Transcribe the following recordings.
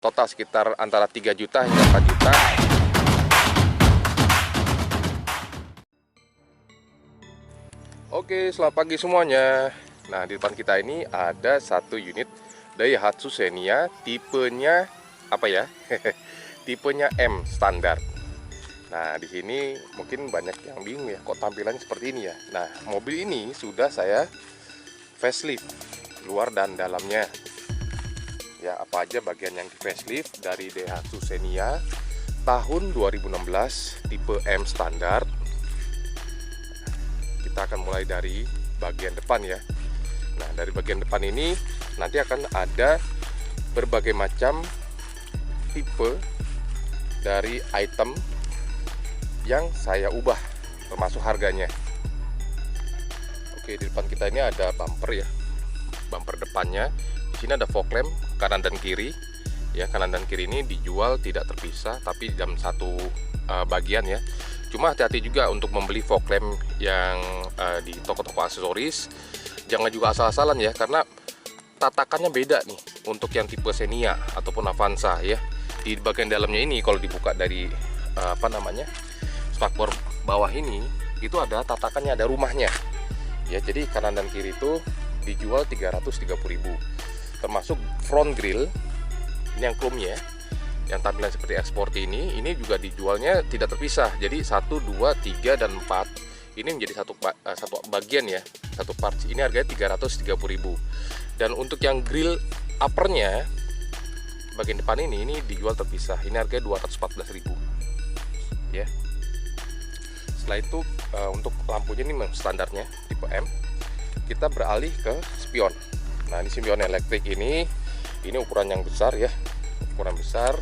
total sekitar antara 3 juta hingga 4 juta. Oke, selamat pagi semuanya. Nah, di depan kita ini ada satu unit Daihatsu Xenia, tipenya apa ya? Tipenya M standar. Nah, di sini mungkin banyak yang bingung ya, kok tampilannya seperti ini ya. Nah, mobil ini sudah saya facelift luar dan dalamnya. Ya, apa aja bagian yang di facelift dari Daihatsu Xenia tahun 2016 tipe M standar. Kita akan mulai dari bagian depan ya. Nah, dari bagian depan ini nanti akan ada berbagai macam tipe dari item yang saya ubah, termasuk harganya. Oke, di depan kita ini ada bumper ya, bumper depannya. Di sini ada fog lamp kanan dan kiri. Ya, kanan dan kiri ini dijual tidak terpisah, tapi dalam satu bagian ya. Cuma hati-hati juga untuk membeli fog lamp yang di toko-toko aksesoris. Jangan juga asal-asalan ya, karena tatakannya beda nih untuk yang tipe Xenia ataupun Avanza ya. Di bagian dalamnya ini kalau dibuka dari spakbor bawah ini, itu ada tatakannya, ada rumahnya. Ya, jadi kanan dan kiri itu dijual 330.000. Termasuk front grill ini yang chrome-nya, yang tampilan seperti ekspor ini juga dijualnya tidak terpisah. Jadi 1, 2, 3 dan 4 ini menjadi satu bagian ya, satu parts. Ini harganya 330.000. Dan untuk yang grill uppernya bagian depan ini dijual terpisah. Ini harganya 214.000 ya. Setelah itu untuk lampunya ini standarnya tipe M. Kita beralih ke spion. Nah, ini spion elektrik ini ukuran yang besar ya, ukuran besar.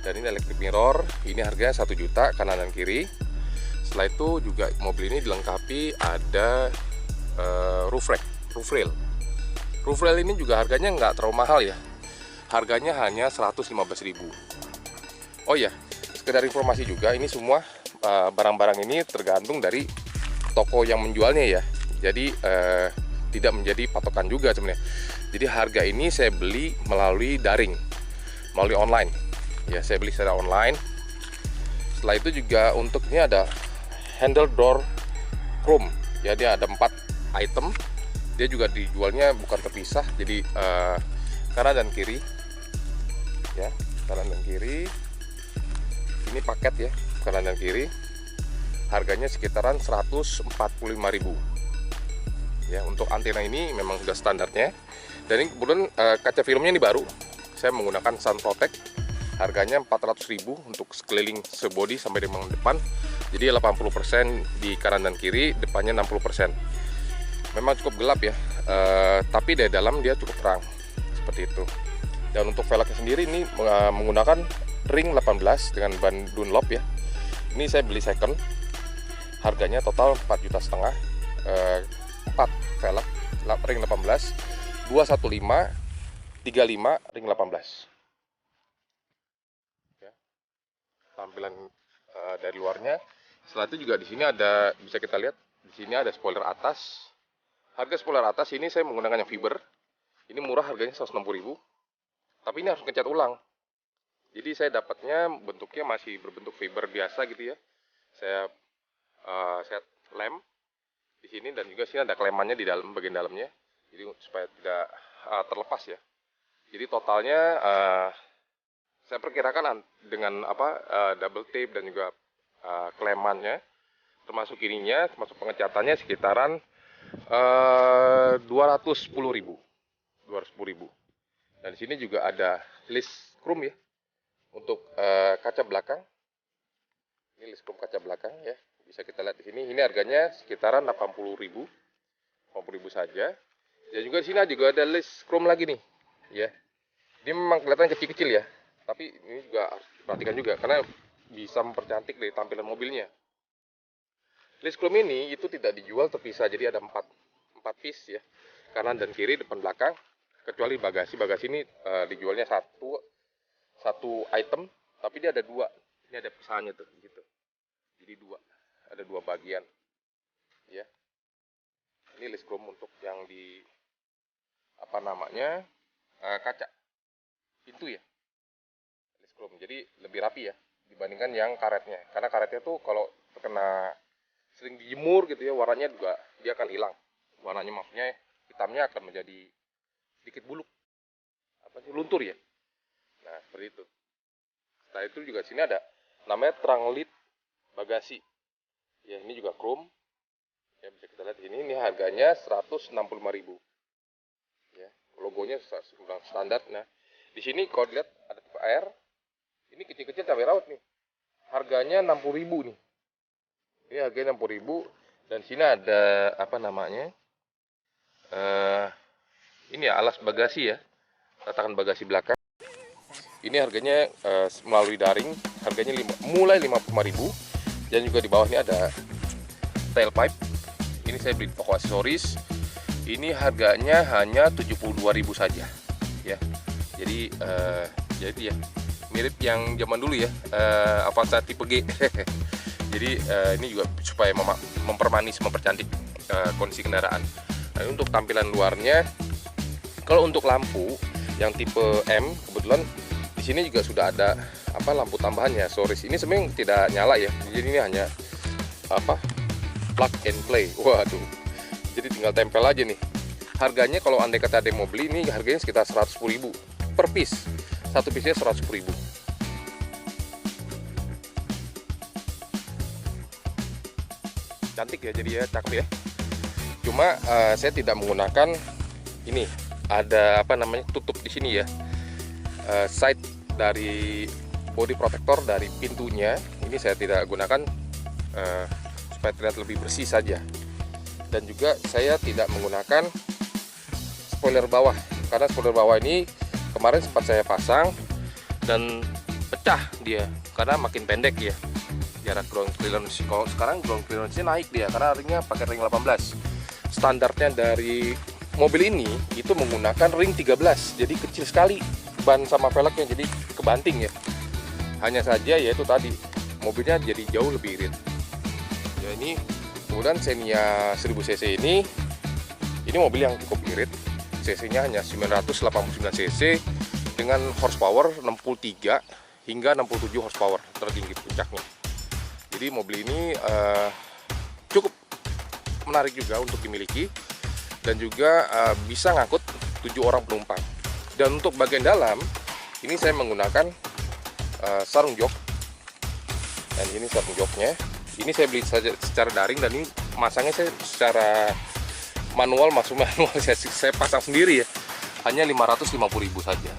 Dan ini electric mirror, ini harganya 1 juta kanan dan kiri. Setelah itu juga mobil ini dilengkapi ada roof rail. Roof rail ini juga harganya nggak terlalu mahal ya, harganya hanya 115.000. Oh ya, sekedar informasi juga, ini semua barang-barang ini tergantung dari toko yang menjualnya ya. Jadi tidak menjadi patokan juga sebenarnya. Jadi harga ini saya beli melalui daring, melalui online. Ya, saya beli secara online. Setelah itu juga untuk ini ada handle door chrome. Ya, dia ada 4 item. Dia juga dijualnya bukan terpisah, jadi kanan dan kiri. Ya, kanan dan kiri. Ini paket ya, kanan dan kiri. Harganya sekitaran 145.000. Ya, untuk antena ini memang sudah standarnya. Dan ini kemudian kaca filmnya ini baru. Saya menggunakan Sun Protect. Harganya 400.000 untuk sekeliling sebody sampai dengan depan. Jadi 80% di kanan dan kiri, depannya 60%. Memang cukup gelap ya, tapi dari dalam dia cukup terang seperti itu. Dan untuk velgnya sendiri ini menggunakan ring 18 dengan ban Dunlop ya. Ini saya beli second. Harganya total 4,5 juta. 4 velg ring 18, 215, 35 ring 18. Tampilan dari luarnya. Setelah itu juga di sini ada, bisa kita lihat di sini ada spoiler atas. Harga spoiler atas ini saya menggunakan yang fiber. Ini murah, harganya 160.000. Tapi ini harus ngecat ulang. Jadi saya dapatnya bentuknya masih berbentuk fiber biasa gitu ya. Saya set lem di sini, dan juga sini ada klemannya di dalam bagian dalamnya. Jadi supaya tidak terlepas ya. Jadi totalnya saya perkirakan dengan double tape dan juga klemannya, termasuk ininya, termasuk pengecatannya sekitaran 210.000. Dan di sini juga ada list chrome ya untuk kaca belakang. Ini list chrome kaca belakang ya, bisa kita lihat di sini. Ini harganya sekitaran 80.000 saja. Dan juga di sini juga ada list chrome lagi nih ya. Ini memang kelihatan kecil-kecil ya, tapi ini juga harus diperhatikan juga karena bisa mempercantik dari tampilan mobilnya. List chrome ini itu tidak dijual terpisah, jadi ada 4 piece ya, kanan dan kiri, depan belakang. Kecuali bagasi ini dijualnya satu item, tapi dia ada 2. Ini ada pisahannya tuh gitu. Jadi ada 2 bagian ya. Ini list chrome untuk yang di kaca pintu ya. jadi lebih rapi ya dibandingkan yang karetnya. Karena karetnya tuh kalau terkena sering dijemur gitu ya, warnanya juga dia akan hilang. Warnanya maksudnya hitamnya akan menjadi sedikit buluk, apa sih, luntur ya. Nah seperti itu. Setelah itu juga sini ada namanya Tranglit bagasi. Ya ini juga chrome. Ya bisa kita lihat ini harganya 165.000. Ya, logonya standar. Nah, di sini kalau dilihat ada tipe air. Ini kecil-kecil cabai rawit nih. Harganya 60.000 nih. Ini harganya 60.000 dan sini ada apa namanya? Ini ya alas bagasi ya. Tatakan bagasi belakang. Ini harganya melalui daring, harganya mulai 55.000. Dan juga di bawah ini ada tailpipe. Ini saya beli di toko aksesoris. Ini harganya hanya 72.000 saja. Ya. Jadi ya mirip yang zaman dulu ya, Avanza tipe G. Jadi ini juga supaya mempermanis, mempercantik kondisi kendaraan. Nah, untuk tampilan luarnya, kalau untuk lampu yang tipe M kebetulan di sini juga sudah ada apa lampu tambahannya. Soris ini sebenarnya tidak nyala ya. Jadi ini hanya apa plug and play. Waduh. Jadi tinggal tempel aja nih. Harganya kalau andai kata ada yang mau beli ini harganya sekitar 110.000 per piece. Satu piece-nya 110.000. Cantik ya, jadi ya cakep ya. Cuma saya tidak menggunakan ini. Ada apa namanya tutup di sini ya. Side dari body protector dari pintunya ini saya tidak gunakan supaya terlihat lebih bersih saja. Dan juga saya tidak menggunakan spoiler bawah karena spoiler bawah ini kemarin sempat saya pasang dan pecah dia karena makin pendek ya jarak ground clearance. Kalau sekarang ground clearance-nya naik dia karena ringnya pakai ring 18. Standarnya dari mobil ini itu menggunakan ring 13, jadi kecil sekali ban sama velgnya, jadi kebanting ya. Hanya saja yaitu tadi mobilnya jadi jauh lebih irit. Ya ini kemudian Xenia 1000 cc ini mobil yang cukup irit. CC-nya hanya 989 cc dengan horsepower 63 hingga 67 horsepower tertinggi puncaknya. Jadi mobil ini cukup menarik juga untuk dimiliki dan juga bisa ngangkut 7 orang penumpang. Dan untuk bagian dalam ini saya menggunakan sarung jok. Dan ini sarung joknya. Ini saya beli saja secara daring dan ini masangnya saya secara manual, saya pasang sendiri ya. Hanya 550.000 saja.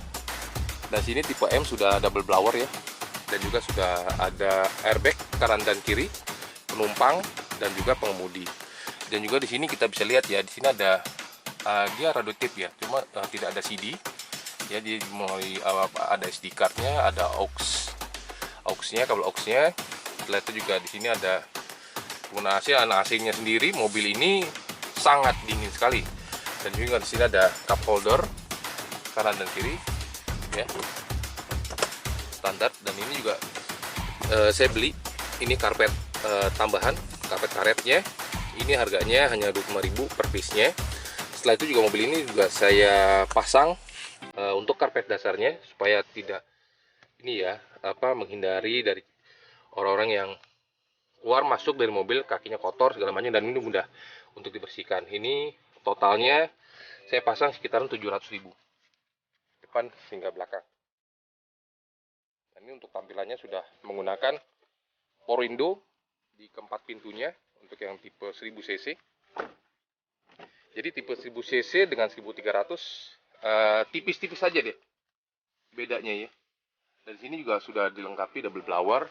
Dan sini tipe M sudah double blower ya. Dan juga sudah ada airbag kanan dan kiri, penumpang dan juga pengemudi. Dan juga di sini kita bisa lihat ya, di sini ada dia radio tape ya, cuma tidak ada CD. Ya, dia mulai ada SD card-nya, ada aux-nya, kabel aux-nya. Setelah itu juga di sini ada penggunaan AC, AC-nya sendiri. Mobil ini sangat dingin sekali. Dan juga di sini ada cup holder kanan dan kiri, ya, standar. Dan ini juga saya beli ini karpet tambahan, karpet karetnya. Ini harganya hanya 25.000 per piece-nya. Setelah itu juga mobil ini juga saya pasang untuk karpet dasarnya supaya tidak ini ya menghindari dari orang-orang yang keluar masuk dari mobil kakinya kotor segala macam, dan ini mudah untuk dibersihkan. Ini totalnya saya pasang sekitaran 700.000 depan hingga belakang. Dan ini untuk tampilannya sudah menggunakan power window di keempat pintunya untuk yang tipe 1000 cc. Jadi tipe 1000 cc dengan 1300 tipis-tipis saja deh bedanya ya. Dan sini juga sudah dilengkapi double blower.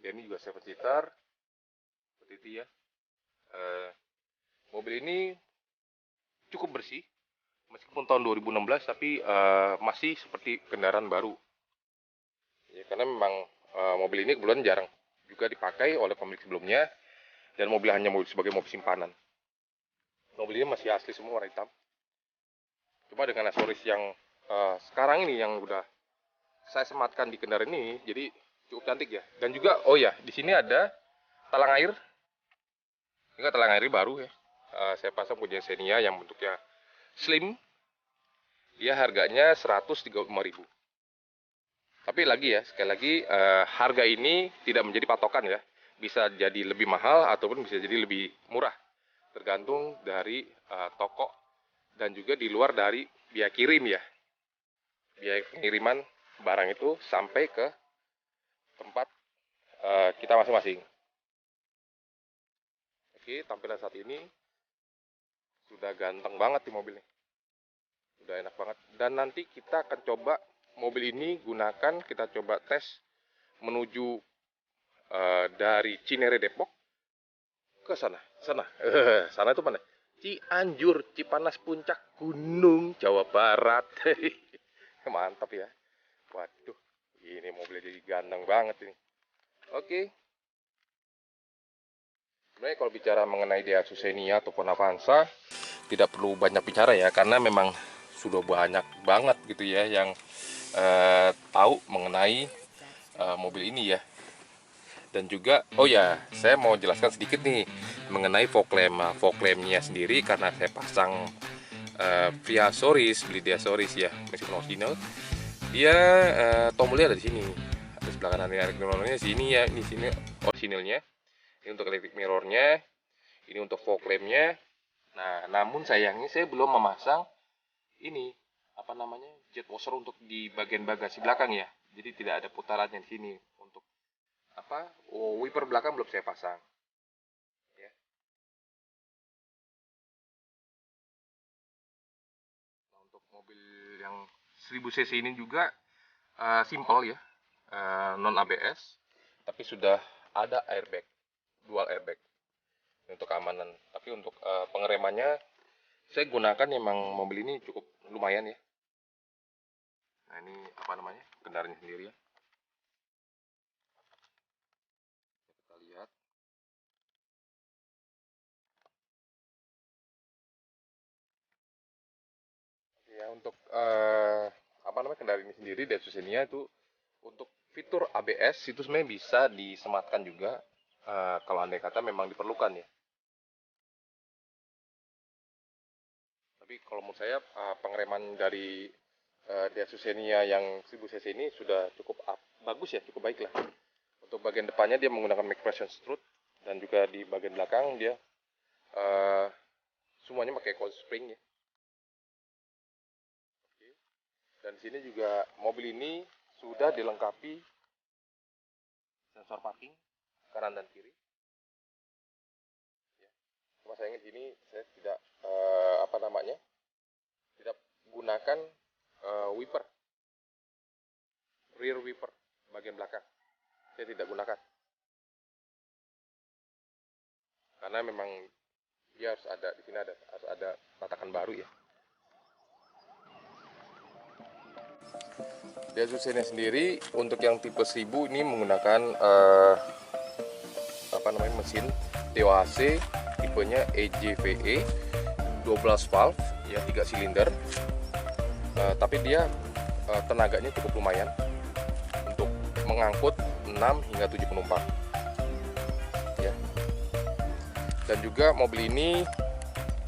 Dan ini juga 7 seater seperti itu ya. Mobil ini cukup bersih meskipun tahun 2016, tapi masih seperti kendaraan baru ya, karena memang mobil ini kebetulan jarang juga dipakai oleh pemilik sebelumnya, dan mobil hanya sebagai mobil simpanan. Mobil ini masih asli semua, warna hitam. Cuma dengan aksesoris yang sekarang ini yang udah saya sematkan di kendaraan ini, jadi cukup cantik ya. Dan juga oh ya, di sini ada talang air. Ini talang air baru ya. Saya pasang punya Xenia yang bentuknya slim. Dia harganya 135.000. Tapi lagi ya, sekali lagi harga ini tidak menjadi patokan ya. Bisa jadi lebih mahal ataupun bisa jadi lebih murah. Tergantung dari toko dan juga di luar dari biaya kirim ya. Biaya pengiriman barang itu sampai ke tempat kita masing-masing. Oke, tampilan saat ini sudah ganteng banget di mobilnya. Sudah enak banget. Dan nanti kita akan coba mobil ini gunakan, kita coba tes menuju dari Cinere Depok ke sana. Sana itu mana? Cianjur, Cipanas Puncak, Gunung, Jawa Barat. Mantap ya. Waduh, ini mobilnya jadi ganteng banget ini. Oke. Sebenarnya kalau bicara mengenai Daihatsu Xenia ataupun Avanza, tidak perlu banyak bicara ya, karena memang sudah banyak banget gitu ya yang tahu mengenai mobil ini ya. Dan juga, oh ya, saya mau jelaskan sedikit nih mengenai fog lampnya sendiri, karena saya pasang via Soris, beli dia Soris ya, meskipun original. Dia tombolnya ada di sini, ada sebelah kanan electric mirrornya sini ya, ini sini originalnya. Ini untuk electric mirrornya, ini untuk fog lampnya. Nah, namun sayangnya saya belum memasang ini apa namanya jet washer untuk di bagian bagasi belakang ya. Jadi tidak ada putarannya di sini. Untuk apa wiper belakang belum saya pasang. Ya. Nah, untuk mobil yang 1000 cc ini juga simple ya, non ABS, tapi sudah ada airbag, dual airbag untuk keamanan. Tapi untuk pengeremannya saya gunakan memang mobil ini cukup lumayan ya. Nah, ini apa namanya kendaraannya sendiri ya. Kita lihat. Ya, untuk apa namanya kendaraan ini sendiri Daihatsu Xenia itu untuk fitur ABS itu sebenarnya bisa disematkan juga kalau andai kata memang diperlukan ya. Tapi kalau menurut saya pengereman dari Daihatsu Xenia yang 1000 cc ini sudah cukup bagus ya, cukup baik lah. Untuk bagian depannya dia menggunakan McPherson strut, dan juga di bagian belakang dia semuanya pakai coil spring ya. Oke. Dan di sini juga mobil ini sudah dilengkapi sensor parking kanan dan kiri. Ya. Cuma sayangnya di sini saya tidak apa namanya tidak gunakan wiper, rear wiper bagian belakang. Saya tidak gunakan karena memang dia harus ada di sini, harus ada tatakan baru ya. Daihatsu Xenia sendiri untuk yang tipe 1000 ini menggunakan apa namanya mesin DOHC tipenya EJVE 12 valve ya, 3 silinder. Tapi dia tenaganya cukup lumayan untuk mengangkut 6 hingga 7 penumpang ya. Dan juga mobil ini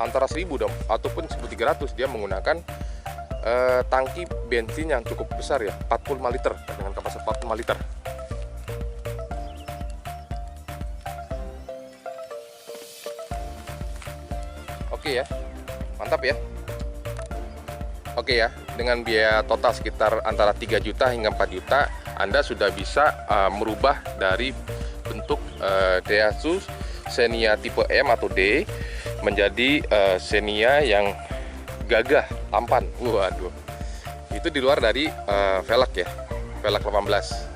antara 1000 ataupun 1300 dia menggunakan tangki bensin yang cukup besar ya, 45 liter dengan kapasitas 45 liter. Oke ya, mantap ya. Oke ya, dengan biaya total sekitar antara 3 juta hingga 4 juta, Anda sudah bisa merubah dari bentuk Daihatsu Xenia tipe M atau D menjadi Xenia yang gagah, tampan. Waduh. Itu di luar dari velg ya, velg 18.